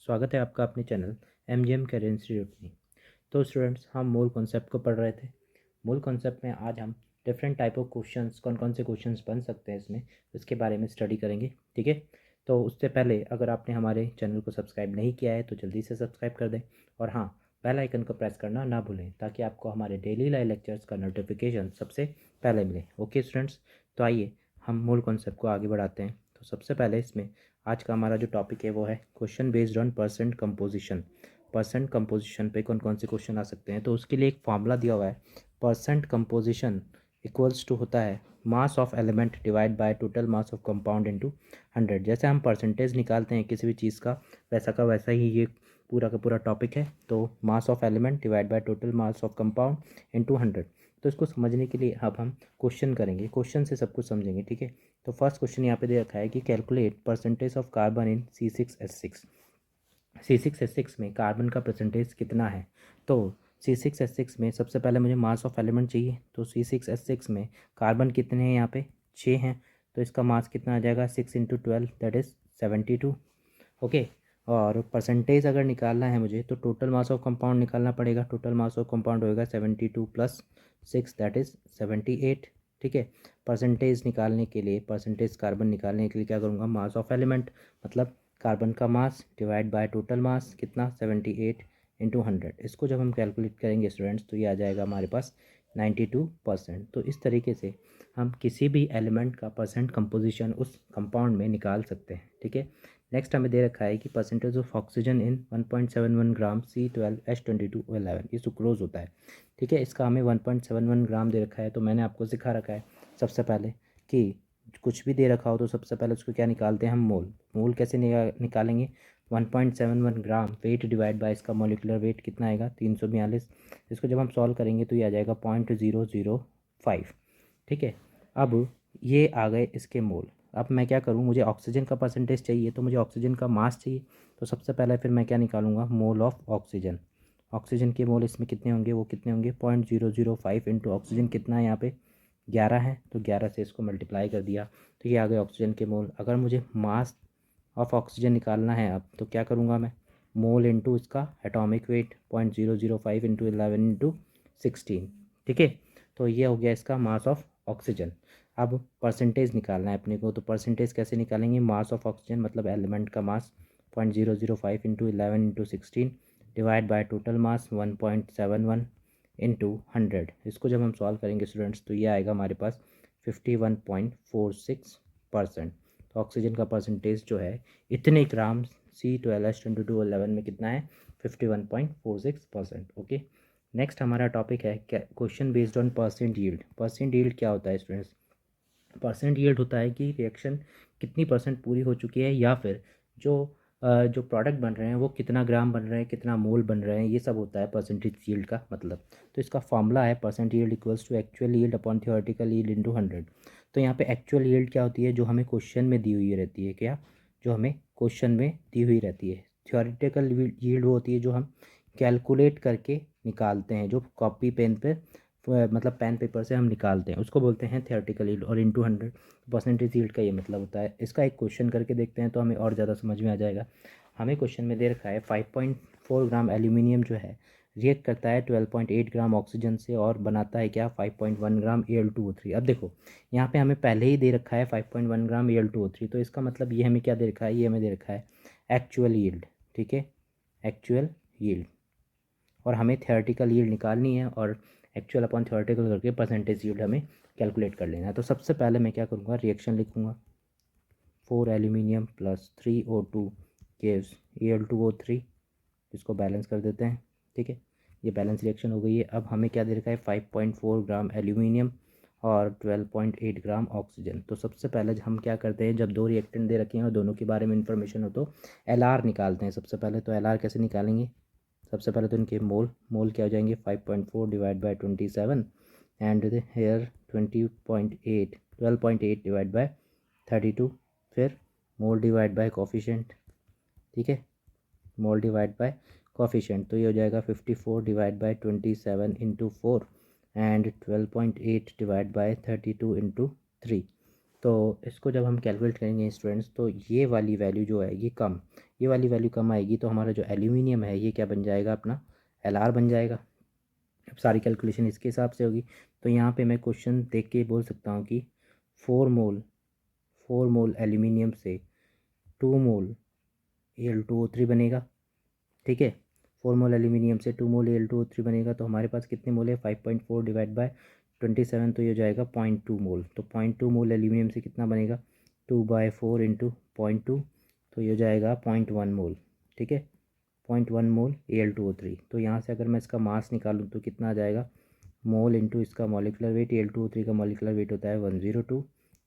स्वागत है आपका अपने चैनल MGM करियर इंस्टीट्यूट में। तो स्टूडेंट्स, हम मूल कॉन्सेप्ट को पढ़ रहे थे। मूल कॉन्सेप्ट में आज हम डिफरेंट टाइप ऑफ क्वेश्चंस, कौन कौन से क्वेश्चंस बन सकते हैं इसमें, उसके बारे में स्टडी करेंगे। ठीक है, तो उससे पहले अगर आपने हमारे चैनल को सब्सक्राइब नहीं किया है तो जल्दी से सब्सक्राइब कर दें और हाँ, बेल आइकन को प्रेस करना ना भूलें ताकि आपको हमारे डेली लाइव लेक्चर्स का नोटिफिकेशन सबसे पहले मिले। ओके स्टूडेंट्स, तो आइए हम मूल कॉन्सेप्ट को आगे बढ़ाते हैं। तो सबसे पहले इसमें आज का हमारा जो टॉपिक है वो है question based on percent composition. Percent composition पे कौन कौन से क्वेश्चन आ सकते हैं, तो उसके लिए एक फॉर्मूला दिया हुआ है। परसेंट कंपोजिशन इक्वल्स टू होता है mass of element divide by total mass of compound into 100। जैसे हम परसेंटेज निकालते हैं किसी भी चीज़ का वैसा ही ये पूरा का पूरा टॉपिक है। तो mass of element divide by total mass of compound into 100। तो इसको समझने के लिए अब हम क्वेश्चन करेंगे, क्वेश्चन से सब कुछ समझेंगे। ठीक है, तो फर्स्ट क्वेश्चन यहाँ पे दे रखा है कि calculate percentage of carbon in C6H6। C6H6 में कार्बन का परसेंटेज कितना है। तो C6H6 में सबसे पहले मुझे मास ऑफ एलिमेंट चाहिए। तो C6H6 में कार्बन कितने हैं, यहाँ पे 6 हैं। तो इसका मास कितना आ जाएगा, 6 × 12 दैट इज़ 72। ओके, और परसेंटेज अगर निकालना है मुझे तो टोटल मास ऑफ कंपाउंड निकालना पड़ेगा। टोटल मास ऑफ कंपाउंड होएगा 72 + 6 दैट इज़ 78। ठीक है, परसेंटेज निकालने के लिए, परसेंटेज कार्बन निकालने के लिए क्या करूँगा, मास ऑफ एलिमेंट मतलब कार्बन का mass divide by total mass कितना 78 × 100। इसको जब हम कैलकुलेट करेंगे स्टूडेंट्स तो ये आ जाएगा हमारे पास 92%। तो इस तरीके से हम किसी भी एलिमेंट का परसेंट कंपोजिशन उस कंपाउंड में निकाल सकते हैं। ठीक है, नेक्स्ट हमें दे रखा है कि percentage of oxygen in 1.71 gram C12H22O11, ये सुक्रोज होता है। ठीक है, इसका हमें 1.71 ग्राम दे रखा है। तो मैंने आपको सिखा रखा है सबसे पहले कि कुछ भी दे रखा हो तो सबसे पहले उसको क्या निकालते हैं हम, मोल। मोल कैसे निकालेंगे, 1.71 ग्राम वेट डिवाइड बाय इसका मोलिकुलर वेट कितना आएगा 342। इसको जब हम सॉल्व करेंगे तो ये आ जाएगा 0.005। ठीक है, अब ये आ गए इसके मोल। अब मैं क्या करूँ, मुझे ऑक्सीजन का परसेंटेज चाहिए तो मुझे ऑक्सीजन का मास चाहिए। तो सबसे पहले फिर मैं क्या निकालूंगा, मोल ऑफ ऑक्सीजन। ऑक्सीजन के मोल इसमें कितने होंगे, वो कितने होंगे 0.005 इंटू ऑक्सीजन कितना है यहाँ पे 11 है। तो 11 से इसको मल्टीप्लाई कर दिया तो ये आ गए ऑक्सीजन के मोल। अगर मुझे मास ऑफ ऑक्सीजन निकालना है अब तो क्या करूँगा मैं, मोल इंटू इसका एटॉमिक वेट 0.005 इंटू 11 इंटू 16। ठीक है, तो ये हो गया इसका मास ऑफ ऑक्सीजन। अब परसेंटेज निकालना है अपने को, तो परसेंटेज कैसे निकालेंगे, मास ऑफ ऑक्सीजन मतलब एलिमेंट का मास 0.005 into 11 into 16 divide by total mass 1.71 into 100। इसको जब हम सॉल्व करेंगे स्टूडेंट्स तो ये आएगा हमारे पास 51.46%। तो ऑक्सीजन का परसेंटेज जो है इतने ग्राम C12H22O11 में कितना है 51.46%। ओके, नेक्स्ट हमारा टॉपिक है question based on percent yield. Percent yield क्या होता है स्टूडेंट्स, परसेंट यील्ड होता है कि रिएक्शन कितनी परसेंट पूरी हो चुकी है या फिर जो प्रोडक्ट बन रहे हैं वो कितना ग्राम बन रहे हैं, कितना मोल बन रहे हैं, ये सब होता है परसेंटेज यील्ड का मतलब। तो इसका फॉर्मूला है percent yield equals to actual yield upon theoretical yield into 100। तो यहाँ पे एक्चुअल यील्ड क्या होती है, जो हमें क्वेश्चन में दी हुई रहती है, क्या जो हमें क्वेश्चन में दी हुई रहती है। थियोरेटिकल यील्ड वो होती है जो हम कैलकुलेट करके निकालते हैं, जो कॉपी पेन पे मतलब पेन पेपर से हम निकालते हैं, उसको बोलते हैं थियोरेटिकल यील्ड। और इनटू 100 परसेंटेज यील्ड का ये मतलब होता है। इसका एक क्वेश्चन करके देखते हैं तो हमें और ज़्यादा समझ में आ जाएगा। हमें क्वेश्चन में दे रखा है 5.4 ग्राम एल्यूमिनियम जो है रिएक्ट करता है 12.8 ग्राम ऑक्सीजन से और बनाता है क्या 5.1 ग्राम Al2O3। अब देखो यहाँ पे हमें पहले ही दे रखा है 5.1 ग्राम Al2O3, तो इसका मतलब ये हमें क्या दे रखा है, ये हमें दे रखा है एक्चुअल यील्ड। ठीक है, एक्चुअल यील्ड, और हमें थियोरेटिकल यील्ड निकालनी है और एक्चुअल अपॉन थियोरेटिकल करके परसेंटेज यील्ड हमें कैलकुलेट कर लेना है। तो सबसे पहले मैं क्या करूँगा, रिएक्शन लिखूँगा 4 aluminium plus 3O2 gives Al2O3। इसको बैलेंस कर देते हैं। ठीक है, ये बैलेंस रिएक्शन हो गई है। अब हमें क्या दे रखा है 5.4 ग्राम एल्यूमिनियम और 12.8 ग्राम ऑक्सीजन। तो सबसे पहले हम क्या करते हैं, जब दो रिएक्टेंट दे रखे हैं और दोनों के बारे में इंफॉर्मेशन हो तो LR निकालते हैं सबसे पहले। तो LR कैसे निकालेंगे, सबसे पहले तो इनके मोल क्या हो जाएंगे 5.4 divide by 27 and here 12.8 divide by 32, फिर मोल डिवाइड बाय कोफिशिएंट। ठीक है, मोल डिवाइड बाय कोफिशिएंट, तो ये हो जाएगा 54 divide by 27 into 4 and 12.8 divide by 32 into 3। तो इसको जब हम कैलकुलेट करेंगे स्टूडेंट्स, तो ये वाली वैल्यू जो है ये वाली वैल्यू कम आएगी, तो हमारा जो एल्यूमिनियम है ये क्या बन जाएगा, अपना LR बन जाएगा। अब सारी कैलकुलेशन इसके हिसाब से होगी। तो यहाँ पे मैं क्वेश्चन देख के बोल सकता हूँ कि 4 मोल एल्यूमिनियम से 2 मोल Al2O3 बनेगा। ठीक है, 4 मोल एल्यूमिनियम से 2 मोल Al2O3 बनेगा। तो हमारे पास कितने मोल है, 5.4 डिवाइड बाय 27, तो ये हो जाएगा 0.2 मोल। तो 0.2 मोल एल्यूमिनियम से कितना बनेगा, 2/4 इंटू 0.2, तो ये हो जाएगा 0.1 मोल। ठीक है, 0.1 मोल Al2O3। तो यहाँ से अगर मैं इसका मास निकालूँ तो कितना आ जाएगा, मोल इंटू इसका मॉलिकुलर वेट। Al2O3 का मॉलिकुलर वेट होता है 102।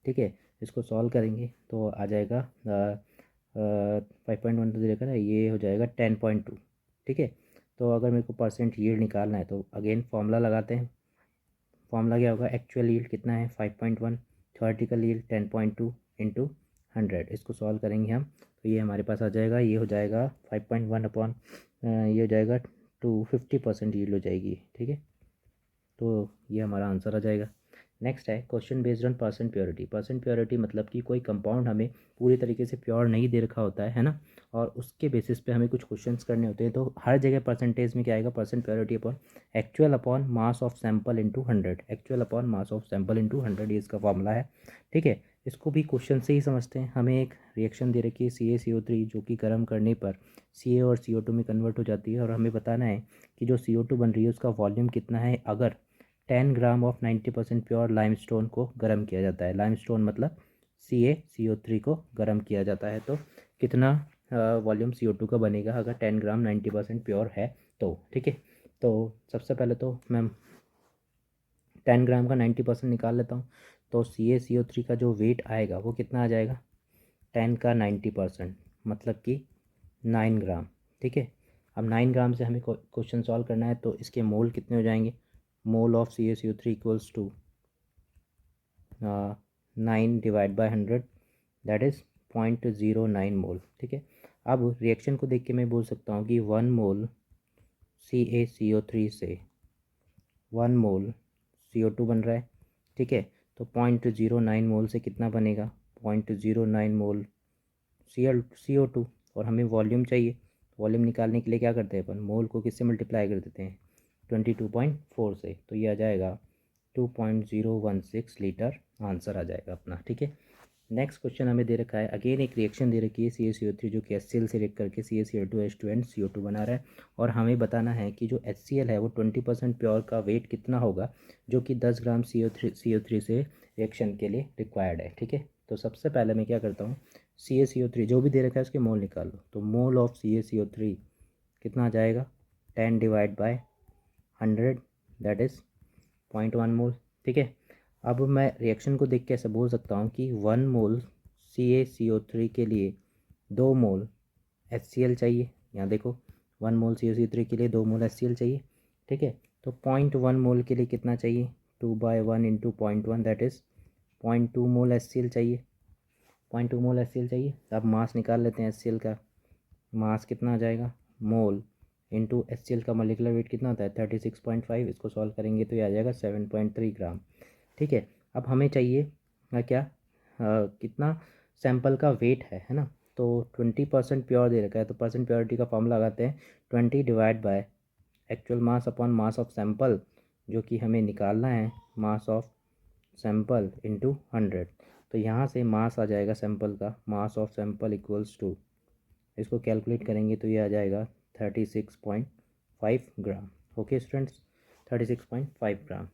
ठीक है, इसको सॉल्व करेंगे तो आ जाएगा 5.1 तो देखा ना, ये हो जाएगा 10.2। ठीक है, तो अगर मेरे को परसेंट यील्ड निकालना है तो अगेन फॉर्मूला लगाते हैं। फॉर्मूला क्या होगा, एक्चुअल यील्ड कितना है 5.1, थ्योरेटिकल यील्ड 10.2 इंटू 100। इसको सॉल्व करेंगे हम तो ये हमारे पास आ जाएगा, ये हो जाएगा 5.1 अपॉन ये हो जाएगा 250% यील्ड हो जाएगी। ठीक है, तो ये हमारा आंसर आ जाएगा। नेक्स्ट है question based on percent purity. Percent purity मतलब कि कोई कंपाउंड हमें पूरी तरीके से प्योर नहीं दे रखा होता है ना, और उसके बेसिस पे हमें कुछ क्वेश्चंस करने होते हैं। तो हर जगह परसेंटेज में क्या आएगा, percent purity upon actual upon mass of sample into 100। Actual upon mass of sample into 100 ये इसका फॉर्मूला है। ठीक है, इसको भी क्वेश्चन से ही समझते हैं। हमें एक रिएक्शन दे रखी है CaCO3 जो कि गर्म करने पर Ca और CO2 में कन्वर्ट हो जाती है, और हमें बताना है कि जो CO2 बन रही है उसका वॉल्यूम कितना है अगर 10 ग्राम ऑफ 90% प्योर लाइमस्टोन को गर्म किया जाता है। लाइमस्टोन मतलब CaCO3 को गर्म किया जाता है, तो कितना वॉल्यूम CO2 का बनेगा अगर 10 ग्राम 90% प्योर है तो। ठीक है, तो सबसे पहले तो मैं 10 ग्राम का 90% निकाल लेता हूँ। तो CaCO3 का जो वेट आएगा वो कितना आ जाएगा, 10 का 90% मतलब कि 9 ग्राम। ठीक है, अब 9 ग्राम से हमें क्वेश्चन सॉल्व करना है, तो इसके मोल कितने हो जाएंगे, mole of CaCO3 equals to 9 divide by 100, that is 0.09 mole. ठीक है, अब रिएक्शन को देख के मैं बोल सकता हूँ कि 1 मोल CaCO3 से 1 मोल CO2 बन रहा है। ठीक है, तो 0.09 मोल से कितना बनेगा, 0.09 मोल CO2, और हमें वॉल्यूम चाहिए। वॉल्यूम निकालने के लिए क्या करते हैं अपन, मोल को किससे मल्टीप्लाई कर देते हैं, 22.4 से, तो ये आ जाएगा 2.016 लीटर आंसर आ जाएगा अपना। ठीक है, नेक्स्ट क्वेश्चन हमें दे रखा है, अगेन एक रिएक्शन दे रखी है CaCO3 जो कि HCl से रिएक्ट करके CaCl2H2 एंड CO2 बना रहा है, और हमें बताना है कि जो HCl है वो 20% प्योर का वेट कितना होगा जो कि 10 ग्राम CO3 से रिएक्शन के लिए रिक्वायर्ड है। ठीक है, तो सबसे पहले मैं क्या करता हूँ, CaCO3 जो भी दे रखा है उसके मोल निकाल लो। तो मोल ऑफ CaCO3 कितना आ जाएगा, 10 डिवाइड बाय 100 दैट इज़ 0.1 मोल। ठीक है, अब मैं रिएक्शन को देख के ऐसा बोल सकता हूँ कि 1 मोल CaCO3 के लिए 2 मोल HCl चाहिए। यहाँ देखो 1 मोल CaCO3 के लिए 2 मोल HCl चाहिए। ठीक है, तो 0.1 मोल के लिए कितना चाहिए, 2/1 into 0.1 that is 0.2 mole HCl चाहिए। 0.2 मोल HCl चाहिए। अब मास निकाल लेते हैं HCl का। मास कितना आ जाएगा, मोल इंटू HCl का मॉलिक्यूलर वेट कितना होता है 36.5। इसको सॉल्व करेंगे तो ये आ जाएगा 7.3 ग्राम। ठीक है, अब हमें चाहिए क्या कितना सैंपल का वेट है ना, तो 20% प्योर दे रखा है, तो परसेंट प्योरिटी का फॉर्मूला लगाते हैं 20 divide by actual mass upon mass of sample जो कि हमें निकालना है, मास ऑफ सैंपल इंटू 100। तो यहाँ से मास आ जाएगा सैंपल का, mass of sample equals to, इसको कैलकुलेट करेंगे तो ये आ जाएगा 36.5 gram. Okay students, 36.5 gram.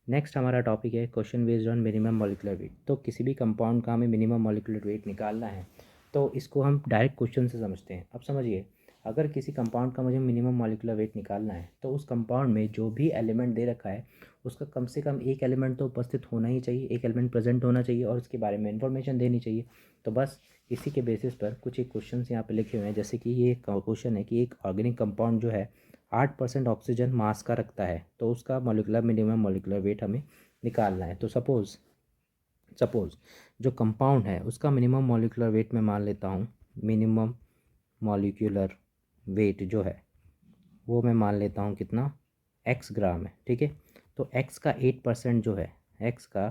Next हमारा टॉपिक है question based on minimum molecular weight. तो किसी भी कंपाउंड का हमें मिनिमम मॉलिकुलर वेट निकालना है तो इसको हम डायरेक्ट क्वेश्चन से समझते हैं। अब समझिए, अगर किसी कंपाउंड का मुझे मिनिमम मॉलिकुलर वेट निकालना है तो उस कंपाउंड में जो भी एलिमेंट दे रखा है उसका कम से कम एक एलिमेंट तो उपस्थित होना ही चाहिए, एक एलिमेंट प्रेजेंट होना चाहिए और उसके बारे में इन्फॉर्मेशन देनी चाहिए। तो बस इसी के बेसिस पर कुछ एक क्वेश्चन यहाँ पे लिखे हुए हैं, जैसे कि ये क्वेश्चन है कि एक ऑर्गेनिक कंपाउंड जो है 8% ऑक्सीजन मास का रखता है, तो उसका मॉलिकुलर मिनिमम मॉलिकुलर वेट हमें निकालना है। तो सपोज़ जो कंपाउंड है उसका मिनिमम मॉलिकुलर वेट मैं मान लेता हूँ, मिनिमम मॉलिक्यूलर वेट जो है वो मैं मान लेता हूँ कितना, x ग्राम है। ठीक है, तो x का 8% जो है, x का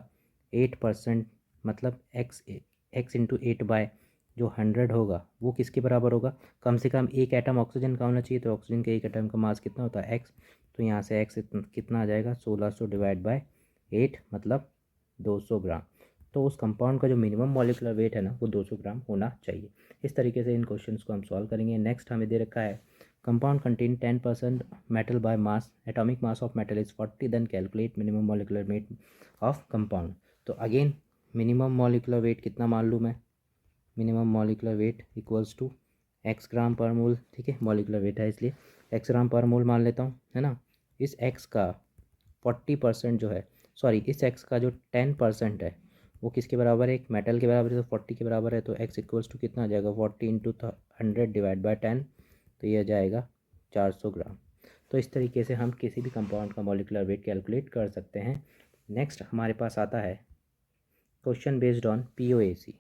8% मतलब एक्स इंटू 8 जो 100 होगा वो किसके बराबर होगा, कम से कम एक एटम ऑक्सीजन का होना चाहिए, तो ऑक्सीजन के एक एटम का मास कितना होता है एक्स, तो यहाँ से एक्स कितना आ जाएगा 1600 डिवाइड बाय 8 मतलब 200 ग्राम। तो उस कंपाउंड का जो मिनिमम मॉलिक्यूलर वेट है ना वो 200 ग्राम होना चाहिए। इस तरीके से इन क्वेश्चंस को हम सॉल्व करेंगे। नेक्स्ट हमें दे रखा है compound contain 10% metal by mass, atomic mass of metal is 40, then calculate minimum molecular weight of compound. तो अगेन मिनिमम मॉलिक्यूलर वेट कितना मान लूँ मैं, minimum molecular weight equals to X gram per mole, ठीक है, मॉलिक्यूलर वेट है इसलिए x gram per मोल मान लेता हूँ, है ना। इस एक्स का 40% जो है, सॉरी इस एक्स का जो 10% है वो किसके बराबर है, एक मेटल के बराबर है, तो 40 के बराबर है, तो एक्स इक्वल्स टू कितना आ जाएगा 40 इंटू 100 डिवाइड बाई 10, तो ये आ जाएगा 400 ग्राम। तो इस तरीके से हम किसी भी कंपाउंड का मॉलिक्यूलर वेट कैलकुलेट कर सकते हैं। नेक्स्ट हमारे पास आता है question based on POAC।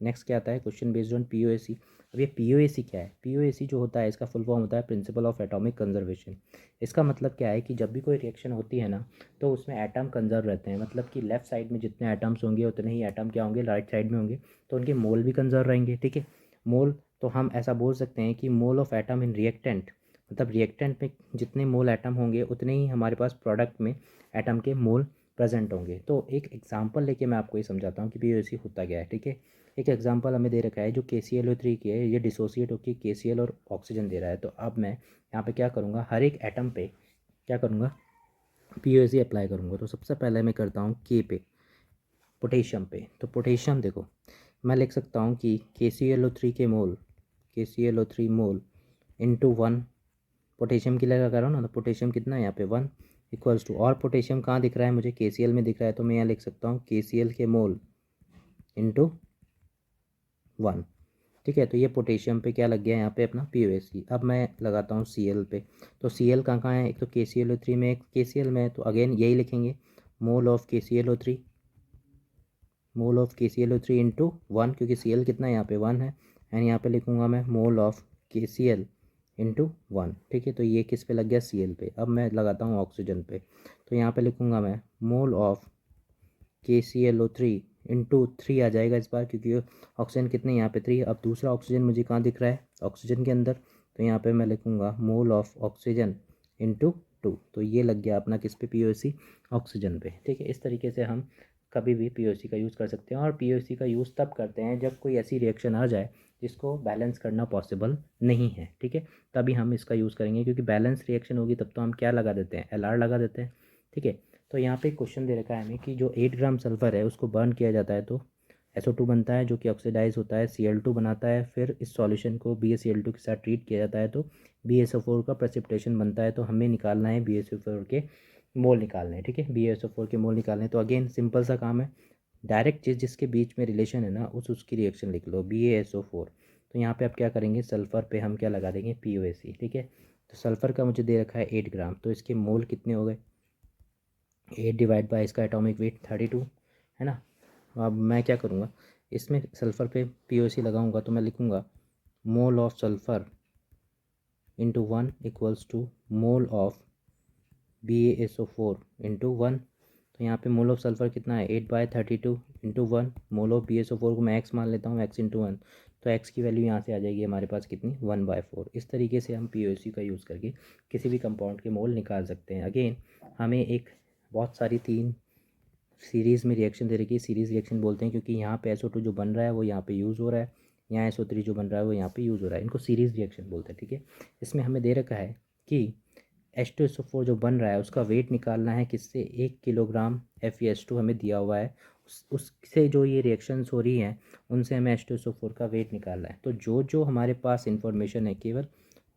Next क्या आता है, क्वेश्चन बेस्ड ऑन POAC। अब ये POAC क्या है, POAC जो होता है इसका फुल फॉर्म होता है प्रिंसिपल ऑफ एटॉमिक कंजर्वेशन। इसका मतलब क्या है कि जब भी कोई रिएक्शन होती है ना तो उसमें एटम कंजर्व रहते हैं, मतलब कि लेफ्ट साइड में जितने एटम्स होंगे उतने ही एटम क्या होंगे राइट साइड में होंगे, तो उनके मोल भी कंजर्व रहेंगे, ठीक है। मोल, तो हम ऐसा बोल सकते हैं कि mole of atom in reactant, मतलब रिएक्टेंट में जितने मोल एटम होंगे उतने ही हमारे पास प्रोडक्ट में एटम के मोल प्रेजेंट होंगे। तो एक एग्जांपल लेके मैं आपको ये समझाता हूँ कि POAC होता क्या है, ठीक है। एक एग्जांपल हमें दे रखा है जो KClO3 की है, ये डिसोसिएट होकर KCl और ऑक्सीजन दे रहा है। तो अब मैं यहाँ पे क्या करूँगा, हर एक एटम पे क्या करूँगा POAC अप्लाई करूँगा। तो सबसे पहले मैं करता हूँ K पे, पोटेशियम पे। तो पोटेशियम देखो मैं लिख सकता हूँ कि KClO3 मोल इंटू 1, पोटेशियम की लगा कर रहा हूँ ना, तो पोटेशियम कितना है यहाँ पे 1 इक्वल्स टू, और पोटेशियम कहाँ दिख रहा है मुझे, KCl में दिख रहा है, तो मैं यहाँ लिख सकता हूँ KCl के मोल इंटू 1, ठीक है। तो ये पोटेशियम पे क्या लग गया यहाँ पे अपना POAC। अब मैं लगाता हूँ Cl पे। तो Cl कहाँ कहाँ है, एक तो KClO3 में, एक KCl में, तो अगेन यही लिखेंगे mole of KClO3, mole of KClO3 into 1, क्योंकि Cl कितना है यहाँ पे 1 है, एंड यहाँ पे लिखूँगा मैं मोल ऑफ KCl इंटू 1, ठीक है। तो ये किस पे लग गया Cl पे। अब मैं लगाता हूँ ऑक्सीजन पे। तो यहाँ पे लिखूँगा मैं मोल ऑफ KClO3 इंटू 3 आ जाएगा इस बार, क्योंकि ऑक्सीजन कितने यहाँ पे 3। अब दूसरा ऑक्सीजन मुझे कहाँ दिख रहा है, ऑक्सीजन के अंदर, तो यहाँ पे मैं लिखूँगा मोल ऑफ ऑक्सीजन इंटू 2। तो ये लग गया अपना किस पे POAC, ऑक्सीजन पे, ठीक है। इस तरीके से हम कभी भी POAC का यूज़ कर सकते हैं, और POAC का यूज़ तब करते हैं जब कोई ऐसी रिएक्शन आ जाए जिसको बैलेंस करना पॉसिबल नहीं है, ठीक है, तभी हम इसका यूज़ करेंगे। क्योंकि बैलेंस रिएक्शन होगी तब तो हम क्या लगा देते हैं, LR लगा देते हैं, ठीक है। तो यहाँ पे क्वेश्चन दे रखा है हमें कि जो 8 ग्राम सल्फर है उसको बर्न किया जाता है तो SO2 बनता है, जो कि ऑक्सीडाइज होता है, Cl2 बनाता है, फिर इस सॉल्यूशन को BaCl2 के साथ ट्रीट किया जाता है तो BaSO4 का प्रेसिपिटेशन बनता है। तो हमें निकालना है BaSO4 के मोल निकालने हैं, ठीक है, BaSO4 के मोल निकालने हैं। तो अगेन सिंपल सा काम है, डायरेक्ट चीज़ जिसके बीच में रिलेशन है ना उसकी रिएक्शन लिख लो BaSO4। तो यहाँ पे आप क्या करेंगे, सल्फ़र पे हम क्या लगा देंगे POAC, ठीक है। तो सल्फ़र का मुझे दे रखा है 8 ग्राम, तो इसके मोल कितने हो गए, 8 डिवाइड बाई इसका एटॉमिक वेट 32, है ना। अब मैं क्या करूँगा, इसमें सल्फ़र पे POAC लगाऊंगा, तो मैं लिखूँगा mole of sulphur into 1 equals to mole of BaSO4 into 1। तो यहाँ पे मोल ऑफ सल्फ़र कितना है 8/32 इंटू 1, मोल ऑफ BaSO4 को मैं x मान लेता हूँ, x इंटू 1, तो x की वैल्यू यहाँ से आ जाएगी हमारे पास कितनी 1/4। इस तरीके से हम POAC का यूज़ करके किसी भी कंपाउंड के मोल निकाल सकते हैं। अगेन हमें एक बहुत सारी 3 सीरीज़ में रिएक्शन दे रखी है, सीरीज़ रिएक्शन बोलते हैं क्योंकि यहाँ पे SO2 जो बन रहा है वो यहाँ पे यूज़ हो रहा है, यहाँ SO3 जो बन रहा है वो यहाँ पे यूज़ हो रहा है, इनको सीरीज़ रिएक्शन बोलते हैं, ठीक है। इसमें हमें दे रखा है कि H2SO4 जो बन रहा है उसका वेट निकालना है किससे, 1 किलोग्राम FeS2 हमें दिया हुआ है, उससे जो ये रिएक्शंस हो रही हैं उनसे हमें H2SO4 का वेट निकालना है। तो जो जो हमारे पास इंफॉर्मेशन है केवल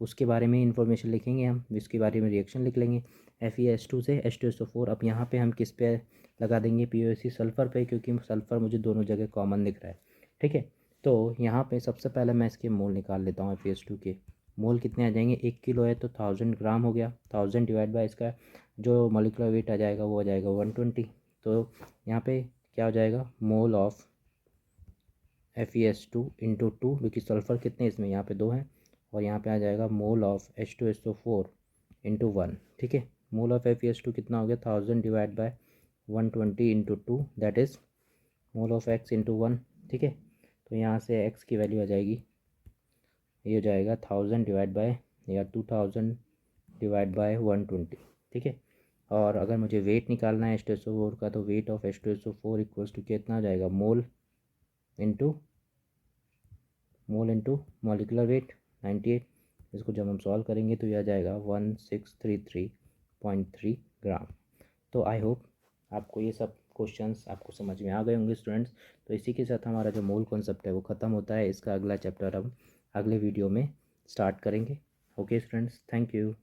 उसके बारे में इंफॉर्मेशन लिखेंगे हम, इसके बारे में रिएक्शन लिख लेंगे FeS2 से H2SO4। अब यहाँ पे हम किस पे लगा देंगे POAC, सल्फ़र पे, क्योंकि सल्फ़र मुझे दोनों जगह कॉमन दिख रहा है, ठीक है। तो यहाँ पे सबसे पहले मैं इसके मोल निकाल लेता हूँ FeS2 के। मोल कितने आ जाएंगे, 1 किलो है तो 1000 ग्राम हो गया, 1000 डिवाइड बाय इसका जो मॉलिक्यूलर वेट आ जाएगा वो आ जाएगा 120। तो यहाँ पे क्या हो जाएगा, मोल ऑफ FeS2 इंटू 2, क्योंकि सल्फ़र कितने इसमें यहाँ पे 2 हैं, और यहाँ पे आ जाएगा मोल ऑफ H2SO4 इंटू 1, ठीक है। मोल ऑफ FeS2 कितना हो गया 1000 divide by 120 into 2, that is mole of x into 1, ठीक है। तो यहाँ से एक्स की वैल्यू आ जाएगी, ये हो जाएगा 1000 डिवाइड बाय या 2000 डिवाइड बाय 120, ठीक है। और अगर मुझे वेट निकालना है H2SO4 का, तो weight of H2SO4 equals to कितना आ जाएगा, मोल इंटू मॉलिकुलर वेट 98। इसको जब हम सॉल्व करेंगे तो यह आ जाएगा 1633.3 ग्राम। तो आई होप आपको ये सब क्वेश्चंस आपको समझ में आ गए होंगे स्टूडेंट्स। तो इसी के साथ हमारा जो मोल कॉन्सेप्ट है वो ख़त्म होता है। इसका अगला चैप्टर हम अगले वीडियो में स्टार्ट करेंगे। Okay students, thank you.